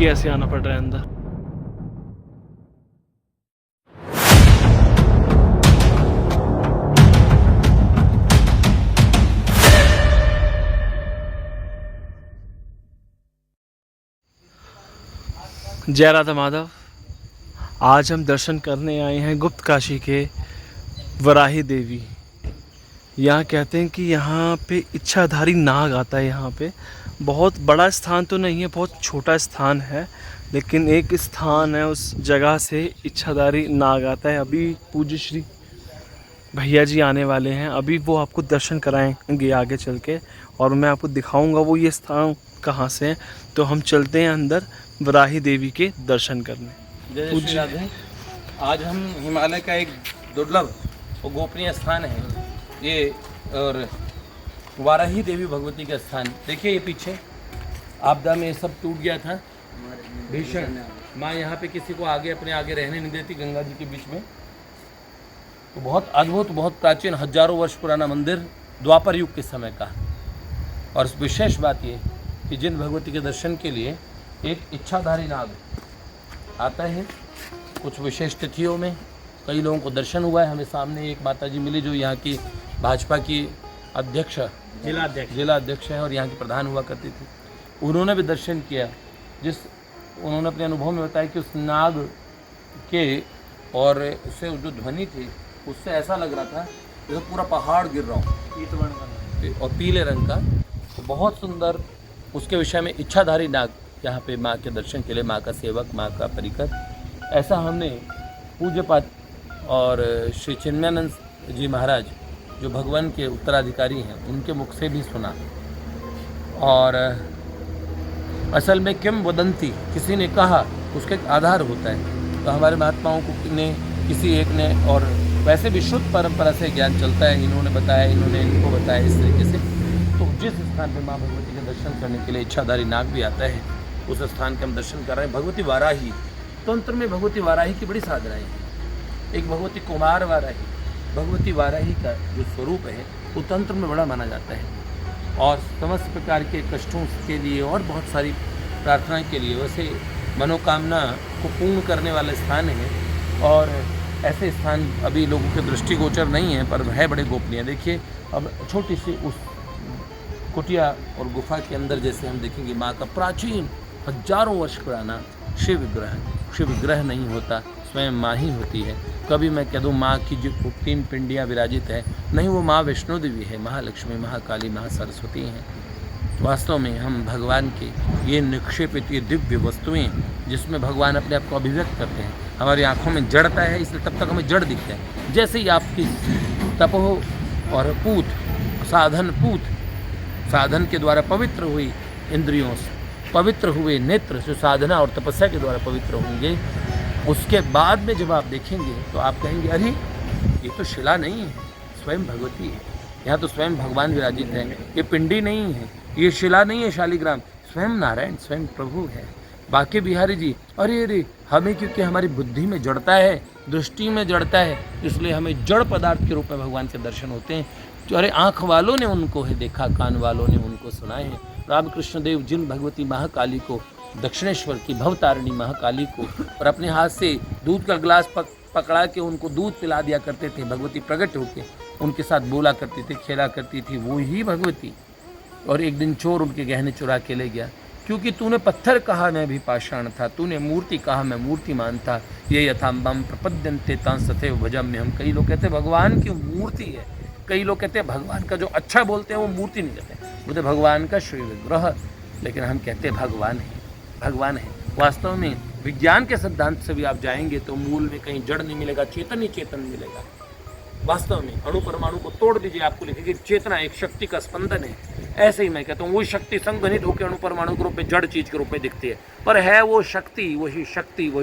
कैसे आना पड़ रहा है अंदर। जय राधा माधव। आज हम दर्शन करने आए हैं गुप्त काशी के वराही देवी। यहाँ कहते हैं कि यहाँ पे इच्छाधारी नाग आता है। यहाँ पे बहुत बड़ा स्थान तो नहीं है, बहुत छोटा स्थान है, लेकिन एक स्थान है, उस जगह से इच्छाधारी नाग आता है। अभी पूज्य श्री भैया जी आने वाले हैं, अभी वो आपको दर्शन कराएंगे आगे चल के, और मैं आपको दिखाऊंगा वो ये स्थान कहाँ से है। तो हम चलते हैं अंदर वराही देवी के दर्शन करने। जय श्री राधे। आज हम हिमालय का एक दुर्लभ और गोपनीय स्थान है ये, और वाराही देवी भगवती का स्थान। देखिए ये पीछे आपदा में सब टूट गया था, भीषण। माँ यहाँ पे किसी को आगे अपने आगे रहने नहीं देती, गंगा जी के बीच में। तो बहुत अद्भुत, बहुत प्राचीन, हजारों वर्ष पुराना मंदिर, द्वापर युग के समय का। और विशेष बात ये कि जिन भगवती के दर्शन के लिए एक इच्छाधारी नाग आता है, कुछ विशेष तिथियों में कई लोगों को दर्शन हुआ है। हमें सामने एक माता जी मिली जो यहाँ की भाजपा की अध्यक्ष, जिला अध्यक्ष है और यहाँ की प्रधान हुआ करती थी। उन्होंने भी दर्शन किया। उन्होंने अपने अनुभव में बताया कि उस नाग के और उससे जो ध्वनि थी उससे ऐसा लग रहा था जैसे पूरा पहाड़ गिर रहा हो, और पीले रंग का। तो बहुत सुंदर उसके विषय में इच्छाधारी नाग यहाँ पे माँ के दर्शन के लिए, माँ का सेवक, माँ का परिकर, ऐसा हमने पूज्य पाठ और श्री चिन्मयानंद जी महाराज जो भगवान के उत्तराधिकारी हैं उनके मुख से भी सुना। और असल में किम वदंती, किसी ने कहा, उसका एक आधार होता है। तो हमारे महात्माओं को ने किसी एक ने, और वैसे भी शुद्ध परंपरा से ज्ञान चलता है, इन्होंने बताया, इन्होंने इनको बताया, इस तरीके से। तो जिस स्थान पर माँ भगवती के दर्शन करने के लिए इच्छाधारी नाग भी आता है, उस स्थान के हम दर्शन कर रहे हैं। भगवती वाराही, तंत्र में भगवती वाराही की बड़ी साधनाएँ हैं। एक भगवती कुमार वाराही, भगवती वाराही का जो स्वरूप है वो तंत्र में बड़ा माना जाता है, और समस्त प्रकार के कष्टों के लिए और बहुत सारी प्रार्थना के लिए, वैसे मनोकामना को पूर्ण करने वाला स्थान है। और ऐसे स्थान अभी लोगों के दृष्टिगोचर नहीं है, पर है बड़े गोपनीय। देखिए अब छोटी सी उस कुटिया और गुफा के अंदर जैसे हम देखेंगे माँ का प्राचीन हजारों वर्ष पुराना शिव विग्रह नहीं होता, स्वयं माँ ही होती है। कभी मैं कह दूँ माँ की जो 3 पिंडियाँ विराजित है, नहीं, वो माँ वैष्णो देवी है, महालक्ष्मी, महाकाली, महासरस्वती हैं। वास्तव में हम भगवान के ये निक्षेपित, ये दिव्य वस्तुएं जिसमें भगवान अपने आप को अभिव्यक्त करते हैं, हमारी आंखों में जड़ता है, इसलिए तब तक हमें जड़ दिखता है। जैसे ही आपकी तपोह और साधन के द्वारा पवित्र हुई इंद्रियों से, पवित्र हुए नेत्र जो साधना और तपस्या के द्वारा पवित्र होंगे, उसके बाद में जब आप देखेंगे तो आप कहेंगे अरे ये तो शिला नहीं है, स्वयं भगवती है। यहाँ तो स्वयं भगवान विराजित है, ये पिंडी नहीं है, ये शिला नहीं है शालिग्राम, स्वयं नारायण, स्वयं प्रभु है। बाकी बिहारी जी, अरे हमें क्योंकि हमारी बुद्धि में जड़ता है, दृष्टि में जड़ता है, इसलिए हमें जड़ पदार्थ के रूप में भगवान के दर्शन होते हैं। तो अरे आँख वालों ने उनको है देखा, कान वालों ने उनको सुना है। रामकृष्ण देव जिन भगवती महाकाली को, दक्षिणेश्वर की भवतारिणी महाकाली को, और अपने हाथ से दूध का गिलास पकड़ा के उनको दूध पिला दिया करते थे, भगवती प्रकट होकर उनके साथ बोला करती थी, खेला करती थी, वो ही भगवती। और एक दिन चोर उनके गहने चुरा के ले गया, क्योंकि तूने पत्थर कहा मैं भी पाषाण था, तूने मूर्ति कहा मैं मूर्तिमान था, ये यथाम्बम प्रपद्यन्ते तांसथे भजम में। हम कई लोग कहते हैं भगवान की मूर्ति है, कई लोग कहते हैं भगवान का जो अच्छा बोलते हैं वो मूर्ति नहीं कहते, बोलते भगवान का श्री विग्रह, लेकिन हम कहते हैं भगवान है। वास्तव में विज्ञान के सिद्धांत से भी आप जाएंगे तो मूल में कहीं जड़ नहीं मिलेगा, चेतन ही चेतन मिलेगा। वास्तव में अणु परमाणु को तोड़ दीजिए, आपको लिखेगी चेतना एक शक्ति का स्पंदन है। ऐसे ही मैं कहता हूँ वही शक्ति संघनित होकर अणु परमाणु के रूप में जड़ चीज के रूप में दिखती है, पर है वो शक्ति, वही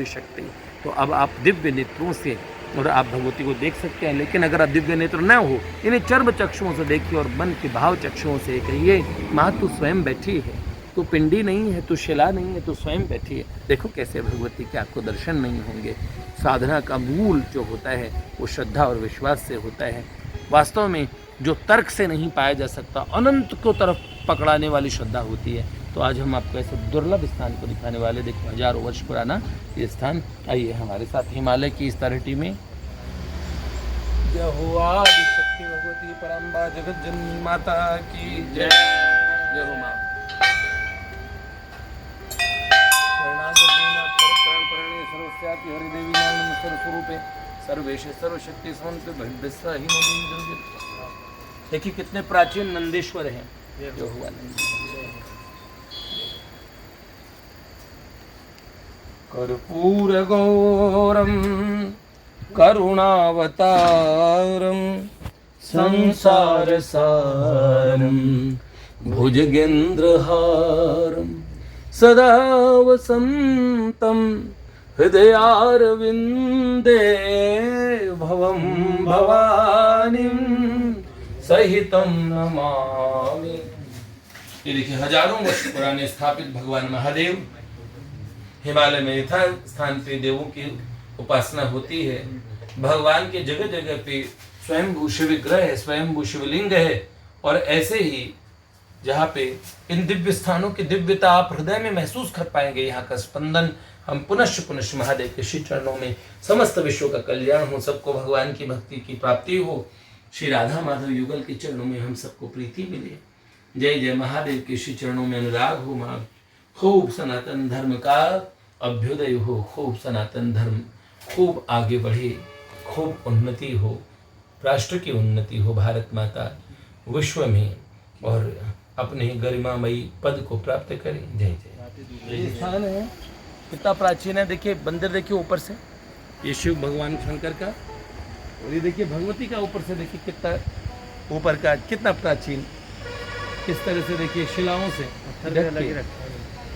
शक्ति। तो अब आप दिव्य नेत्रों से और आप भगवती को देख सकते हैं, लेकिन अगर आप दिव्य नेत्र न हो, इन्हें चर्म चक्षुओं से देखिए और मन के भाव चक्षुओं से कहिए माँ तू स्वयं बैठी है, तू पिंडी नहीं है, तू शिला नहीं है, तू स्वयं बैठी है। देखो कैसे भगवती के आपको दर्शन नहीं होंगे। साधना का मूल जो होता है वो श्रद्धा और विश्वास से होता है। वास्तव में जो तर्क से नहीं पाया जा सकता, अनंत को तरफ पकड़ाने वाली श्रद्धा होती है। तो आज हम आपको ऐसे दुर्लभ स्थान को दिखाने वाले। देखो हजारों वर्ष पुराना ये स्थान। आइए हमारे साथ हिमालय की इस तरहटी में। जय हो आदि शक्ति भगवती परम्बा जगत जननी माता की जय। जय हो माँ। सर्वस्यापि हरिदेवी नाम सर्वस्वरूपे सर्वेश सर्वशक्ति समन्वित भव्यस्व ही नंदी। देखिए कितने प्राचीन नंदेश्वर हैं। जो हुआ कर्पूर गौरम करुणावतारम संसार सारम भुजगेंद्रहारम सदा वसंतम हृदयारविंदे भवम भवानीं सहितं नमामि। ये देखिए हजारों वर्ष पुराने स्थापित भगवान महादेव। हिमालय में यथा स्थान पे देवों की उपासना होती है। भगवान के जगह जगह पे स्वयंभू शिव विग्रह है, स्वयंभू शिवलिंग है। और ऐसे ही जहाँ पे इन दिव्य स्थानों की दिव्यता आप हृदय में महसूस कर पाएंगे। यहाँ का स्पंदन हम पुनश्च पुनश्च महादेव के श्री चरणों में। समस्त विश्व का कल्याण हो, सबको भगवान की भक्ति की प्राप्ति हो। श्री राधा माधव युगल के चरणों में हम सबको प्रीति मिले। जय जय महादेव के श्री चरणों में अनुराग हो। माँ खूब सनातन धर्म का अभ्युदय हो, खूब सनातन धर्म खूब आगे बढ़े, खूब उन्नति हो, राष्ट्र की उन्नति हो, भारत माता विश्व में और अपने गरिमामयी पद को प्राप्त करें। जय जय। स्थान है कितना प्राचीन है। देखिए मंदिर देखिए ऊपर से, ये शिव भगवान शंकर का। और ये देखिए भगवती का ऊपर से देखिए कितना ऊपर का, कितना प्राचीन। किस तरह से देखिए शिलाओं से ढक के।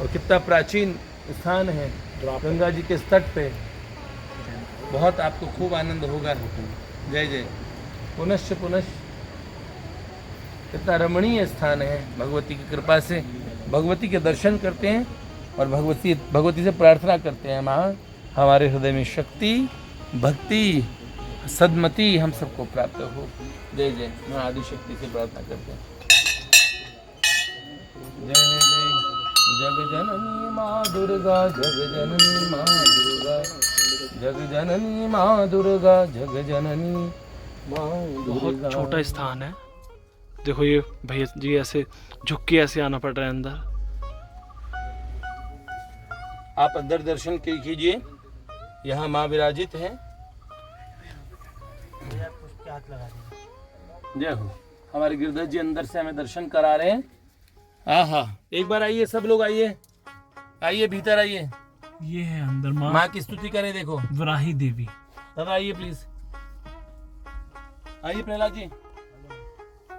और कितना प्राचीन स्थान है गंगा जी के तट पे। बहुत आपको खूब आनंद होगा। जय जय। पुनश्च पुनश्च कितना रमणीय स्थान है। भगवती की कृपा से भगवती के दर्शन करते हैं और भगवती से प्रार्थना करते हैं। माँ हमारे हृदय में शक्ति भक्ति सद्मति हम सबको प्राप्त हो। जय जय। माँ आदि शक्ति से प्रार्थना करते हैं। जय जय जग जननी माँ दुर्गा, जग जननी माँ दुर्गा, जग जननी माँ दुर्गा, जग जननी माँ दुर्गा। बहुत छोटा स्थान है। देखो ये भैया जी ऐसे झुक के ऐसे आना पड़ रहा है अंदर। आप अंदर दर्शन कीजिए। यहाँ माँ विराजित है। जय हो। हमारे गिरधर जी अंदर से हमें दर्शन करा रहे हैं। आहा एक बार आइए, सब लोग आइए, आइए भीतर आइए। ये है अंदर माँ की स्तुति करें। देखो वराही देवी। दादा आइए प्लीज, आइए प्रहलाद जी,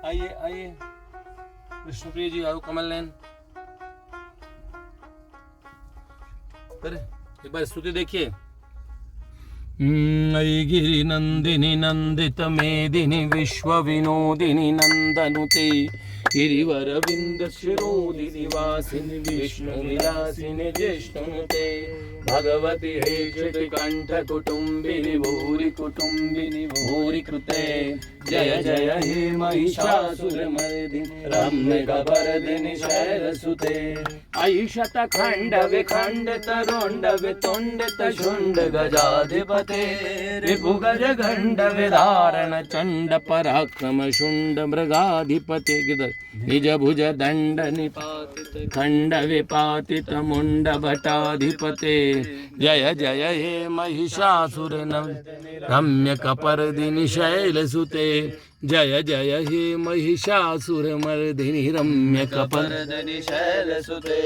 आइए आइए। विष्णुप्रिय जी आओ, कमल नयन एक बार स्तुति देखिए। गिरि नंदिनी नंदित मेदिनी विश्व विनोदिनी नंदनुते गिरिवर विंद शिरोदिनी वासिनी विष्णु विलासिनी जिष्णुते भगवती हेक्षित कंठ कुटुंबिनी भूरि कुटुंबिनी भूरि कृते जय जय हे महिषासुर मर्दिनी रम्य कबरदिनी शैलसुते ऐषत खंडवे खंडित रोंडवे तोंडित शुंड गजाधिपते रिपु गज गंडवे धारण चंड पराक्रम शुंड मृगाधिपते निज भुज दंड निपातित खंड विपातित मुंड भटाधिपते जय जय हे महिषासुर रम्य कपर्दिनि शैलसुते जय जय हे महिषासुर मर्दिनि रम्य कपर्दिनि शैलसुते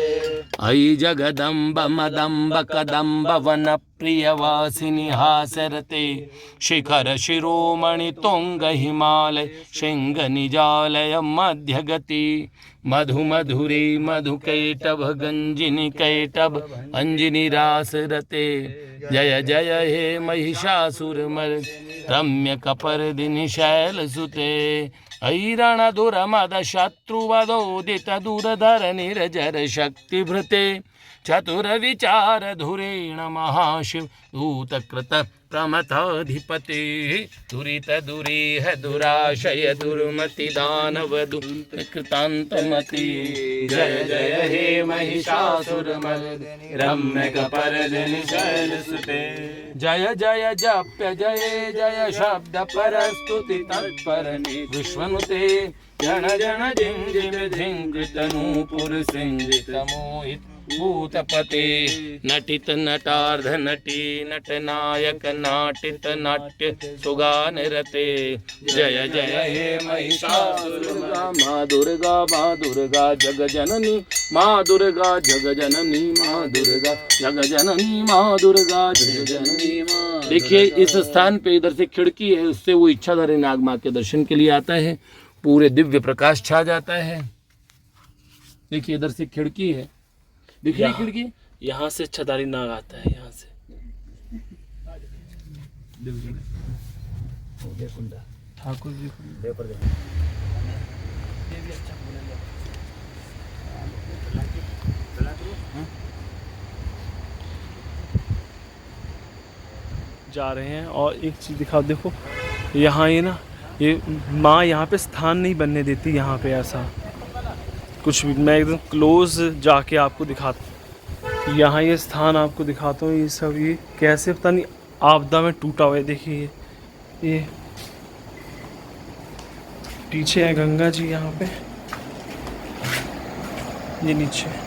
अयि जगदम्ब मदम्ब कदम्ब वन प्रियवासिनि हासरते शिखर शिरोमणि तुंग हिमालय शृंग निजालय मध्यगति मधु मधुरी मधु कैटभ गंजिनी कैटभ अंजिनी रासरते जय जय हे महिषासुर मर रम्य कपर्दिनि शैलसुते ऐरण दुर मद शत्रुवदोदित दूरधर निर्जर शक्तिभृते चतुर विचार धुरेण महाशिव दूतकृत प्रमथाधिपते दुरित दुरी है दुराशय दुर्मति दानव कृतांतमति जय जय हे महिषासुरमर्दिनि रम्य कपर्दिनि शैलसुते जय जय जप्य जय जय शब्द परस्तुति तत्परनि विश्वनुते जन जन जिंजिम झिंकृत नूपुर सिंजित मोहित भूतपते नटित नटार्ध नटी नट नायक नाटित नाट्य सुगान रते जय जय हे महिषासुरमर्दिनि माँ दुर्गा जग जननी माँ दुर्गा जग जननी माँ दुर्गा जग जननी माँ दुर्गा जग जननी माँ। देखिए इस स्थान पे इधर से खिड़की है, उससे वो इच्छाधारी नाग माँ के दर्शन के लिए आता है, पूरे दिव्य प्रकाश छा जाता है। देखिए इधर से खिड़की है, दिख रही खिड़की, यहाँ से इच्छाधारी नाग आता है, यहाँ से ठाकुर जी जा रहे हैं। और एक चीज़ दिखाओ, देखो यहाँ ये ना, ये माँ यहाँ पे स्थान नहीं बनने देती, यहाँ पे ऐसा कुछ भी। मैं एकदम क्लोज जाके आपको दिखाता हूँ, यहाँ ये स्थान आपको दिखाता हूँ। ये सब ये कैसे पता नहीं आपदा में टूटा हुआ है। देखिए ये पीछे है गंगा जी, यहाँ पे ये नीचे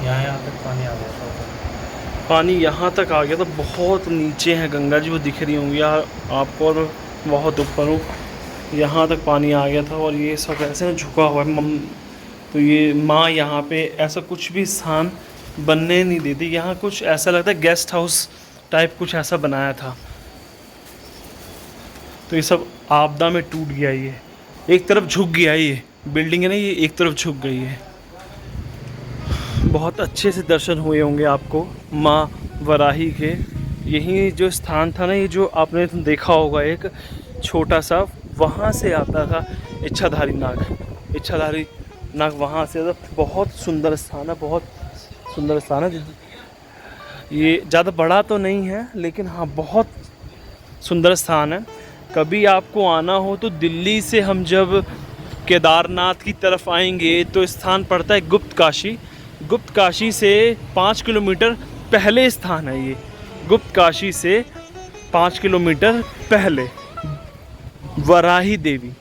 यहाँ तक पानी आ गया था। पानी यहाँ तक आ गया था, बहुत नीचे है गंगा जी, वो दिख रही होंगी यार आपको, और मैं बहुत ऊपर हूँ। यहाँ तक पानी आ गया था और ये सब ऐसे ना झुका हुआ है। तो ये माँ यहाँ पे ऐसा कुछ भी स्थान बनने नहीं देती। यहाँ कुछ ऐसा लगता है गेस्ट हाउस टाइप कुछ ऐसा बनाया था। तो ये सब आपदा में टूट गया, ये एक तरफ झुक गया, ये बिल्डिंग है ना, ये एक तरफ झुक गई है। बहुत अच्छे से दर्शन हुए होंगे आपको माँ वराही के। यही जो स्थान था ना, ये जो आपने देखा होगा एक छोटा सा, वहाँ से आता था इच्छाधारी नाग। इच्छाधारी नाग वहाँ से आता। बहुत सुंदर स्थान है, बहुत सुंदर स्थान है। ये ज़्यादा बड़ा तो नहीं है, लेकिन हाँ बहुत सुंदर स्थान है। कभी आपको आना हो तो दिल्ली से हम जब केदारनाथ की तरफ आएंगे तो स्थान पड़ता है गुप्त काशी। गुप्त काशी से 5 किलोमीटर पहले स्थान है ये। गुप्त काशी से 5 किलोमीटर पहले वराही देवी।